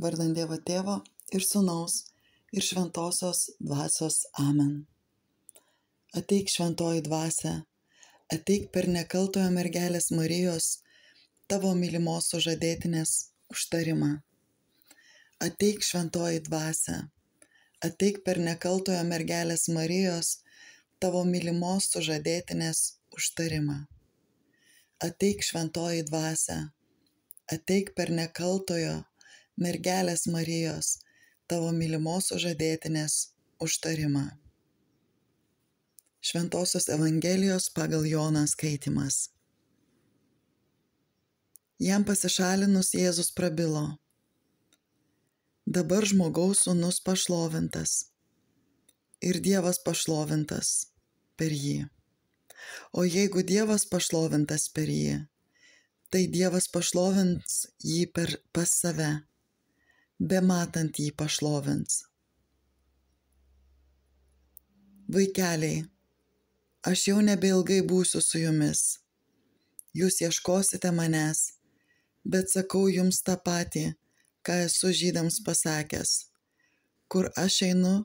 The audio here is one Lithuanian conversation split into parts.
Vardant Dievo Tėvo ir Sūnaus ir Šventosios Dvasios. Amen. Ateik šventoji dvasia, ateik per nekaltojo mergelės Marijos, tavo mylimos sužadėtinės užtarimą. Ateik šventoji dvasia, ateik per nekaltojo mergelės Marijos, tavo mylimos sužadėtinės užtarimą. Ateik šventoji dvasia, ateik per nekaltojo mergelės Marijos, tavo mylimos sužadėtinės užtarimą. Šventosios Evangelijos pagal Joną skaitymas. Jam pasišalinus Jėzus prabilo: dabar žmogaus sūnus pašlovintas ir Dievas pašlovintas per jį. O jeigu Dievas pašlovintas per jį, tai Dievas pašlovins jį pas save, bematant jį pašlovins. Vaikeliai, aš jau nebeilgai būsiu su jumis. Jūs ieškosite manęs, bet sakau jums tą patį, ką esu žydams pasakęs. Kur aš einu,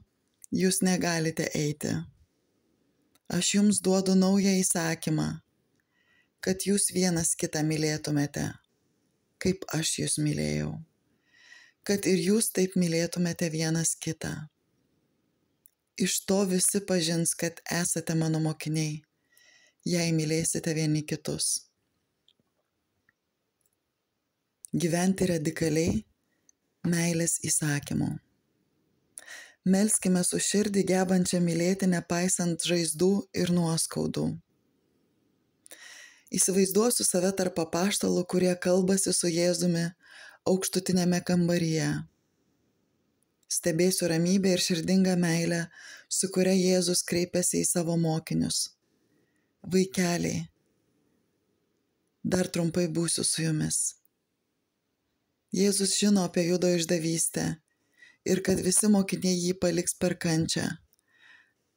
jūs negalite eiti. Aš jums duodu naują įsakymą, kad jūs vienas kitą mylėtumėte, kaip aš jūs mylėjau, kad ir jūs taip mylėtumėte vienas kitą. Iš to visi pažins, kad esate mano mokiniai, jei mylėsite vieni kitus. Gyventi radikaliai meilės įsakymu. Melskime su širdį gebančią mylėti nepaisant žaizdų ir nuoskaudų. Įsivaizduosiu save tarp apaštalų, kurie kalbasi su Jėzumi aukštutinėme kambaryje. Stebėsiu ramybę ir širdingą meilę, su kuria Jėzus kreipiasi į savo mokinius. Vaikeliai, dar trumpai būsiu su jumis. Jėzus žino apie Judo išdavystę ir kad visi mokiniai jį paliks per kančią,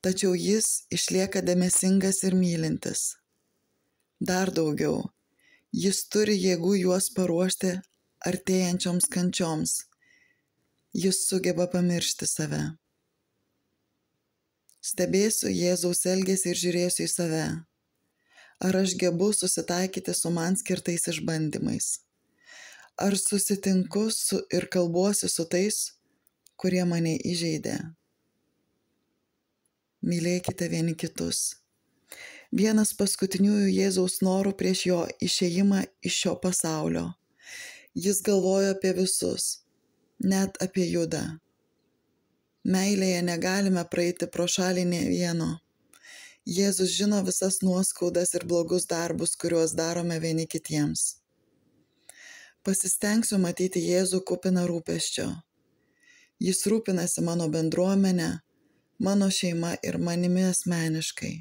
tačiau jis išlieka dėmesingas ir mylintis. Dar daugiau, jis turi jėgų juos paruošti artėjančioms kančioms. Jis sugeba pamiršti save. Stebėsiu Jėzaus elgesį ir žiūrėsiu į save. Ar aš gebu susitaikyti su man skirtais išbandymais? Ar susitinku ir kalbuosi su tais, kurie mane įžeidė? Mylėkite vieni kitus. Vienas paskutiniųjų Jėzaus norų prieš jo išėjimą iš šio pasaulio. Jis galvojo apie visus, net apie Judą. Meilėje negalime praeiti pro šalį nė vieno. Jėzus žino visas nuoskaudas ir blogus darbus, kuriuos darome vieni kitiems. Pasistengsiu matyti Jėzų kupiną rūpesčio. Jis rūpinasi mano bendruomenę, mano šeima ir manimi asmeniškai.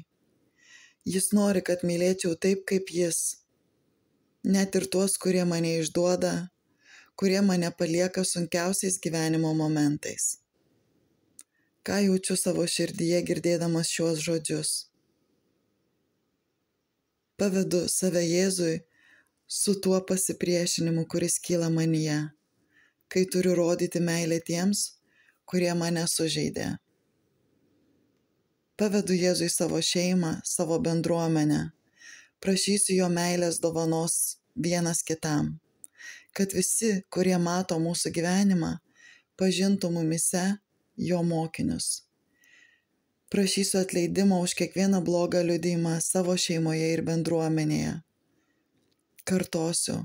Jis nori, kad mylėčiau taip, kaip jis. Net ir tuos, kurie mane išduoda, kurie mane palieka sunkiausiais gyvenimo momentais. Ką jaučiu savo širdyje girdėdamas šiuos žodžius? Pavedu save Jėzui su tuo pasipriešinimu, kuris kyla manyje, kai turiu rodyti meilę tiems, kurie mane sužeidė. Pavedu Jėzui savo šeimą, savo bendruomenę, prašysiu jo meilės dovanos vienas kitam, kad visi, kurie mato mūsų gyvenimą, pažintų mumyse jo mokinius. Prašysiu atleidimo už kiekvieną blogą liudijimą savo šeimoje ir bendruomenėje. Kartosiu,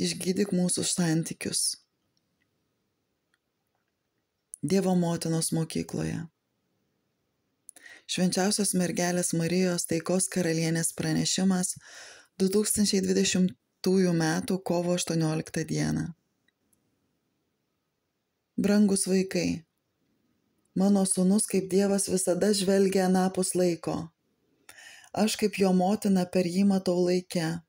išgydyk mūsų santykius. Dievo motinos mokykloje. Švenčiausios mergelės Marijos taikos karalienės pranešimas 2020 m. kovo 18 d. Brangus vaikai, mano sūnus kaip Dievas visada žvelgia anapus laiko. Aš kaip jo motina per jį matau laike.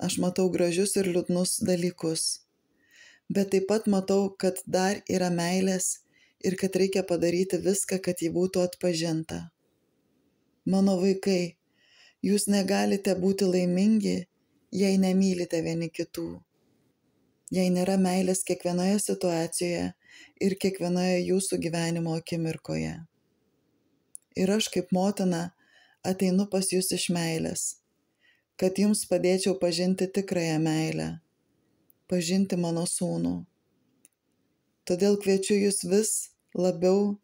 Aš matau gražius ir liūdnus dalykus, bet taip pat matau, kad dar yra meilės ir kad reikia padaryti viską, kad ji būtų atpažinta. Mano vaikai, jūs negalite būti laimingi, jei nemylite vieni kitų. jei nėra meilės kiekvienoje situacijoje ir kiekvienoje jūsų gyvenimo akimirkoje. Ir aš kaip motina ateinu pas jūs iš meilės, kad jums padėčiau pažinti tikrąją meilę, pažinti mano sūnų. Todėl kviečiu jūs vis labiau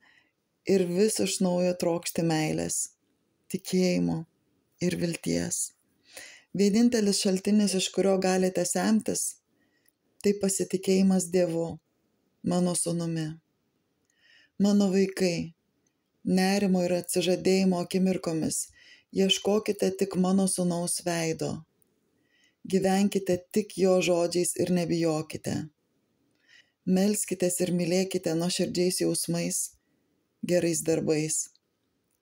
ir vis iš naujo trokšti meilės, tikėjimo ir vilties. Vienintelis šaltinis, iš kurio galite semtis, tai pasitikėjimas Dievu, mano sūnumi. Mano vaikai, nerimo ir atsižadėjimo akimirkomis ieškokite tik mano sūnaus veido. Gyvenkite tik jo žodžiais ir nebijokite. Melskitės ir mylėkite nuoširdžiais jausmais, gerais darbais.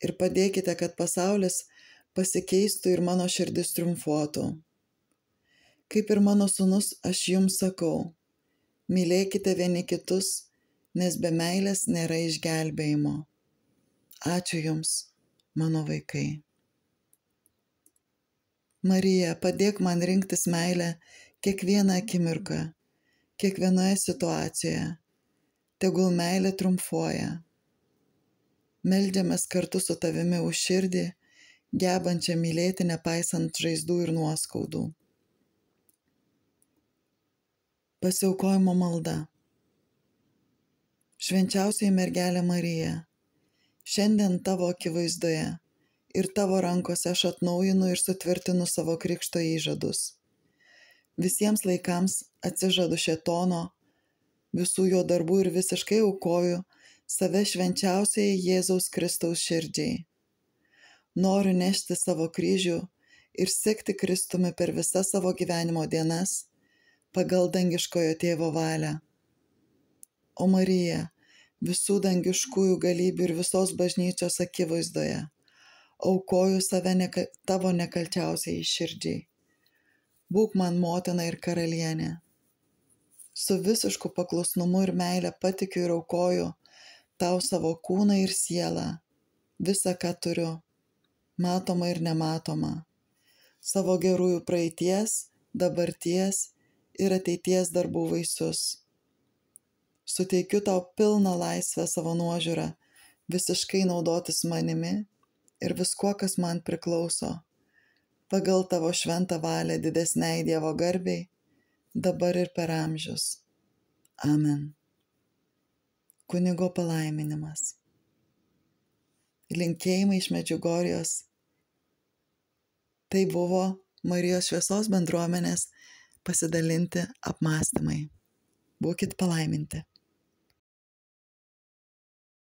Ir padėkite, kad pasaulis pasikeistų ir mano širdis triumfuotų. Kaip ir mano sūnus, aš jums sakau, mylėkite vieni kitus, nes be meilės nėra išgelbėjimo. Ačiū jums, mano vaikai. Marija, padėk man rinktis meilę kiekvieną akimirką, kiekvienoje situacijoje. Tegul meilė triumfuoja. Meldžiamės kartu su tavimi už širdį, gebančią mylėti nepaisant žaizdų ir nuoskaudų. Pasiaukojimo malda. Švenčiausioji mergelė Marija, šiandien tavo akivaizdoje ir tavo rankose aš atnaujinu ir sutvirtinu savo krikšto įžadus. Visiems laikams atsižadu šėtono, visų jo darbų ir visiškai aukoju save švenčiausiai Jėzaus Kristaus širdžiai. Noriu nešti savo kryžių ir sekti Kristumi per visas savo gyvenimo dienas, pagal dangiškojo tėvo valią. O Marija, visų dangiškųjų galybių ir visos bažnyčios akivaizdoje, aukoju save tavo nekalčiausiai širdžiai. Būk man motina ir karalienė. Su visišku paklusnumu ir meile patikiu ir aukoju tau savo kūną ir sielą, visą, ką turiu, matoma ir nematoma, savo gerųjų praeities, dabarties ir ateities darbų vaisius. Suteikiu tau pilną laisvę savo nuožiūrą, visiškai naudotis manimi ir viskuo, kas man priklauso, pagal tavo šventą valią didesniai Dievo garbei, dabar ir per amžius. Amen. Kunigo palaiminimas. Linkėjimai iš Medžiugorjės. Tai buvo Marijos šviesos bendruomenės pasidalinti apmąstymai. Būkit palaiminti.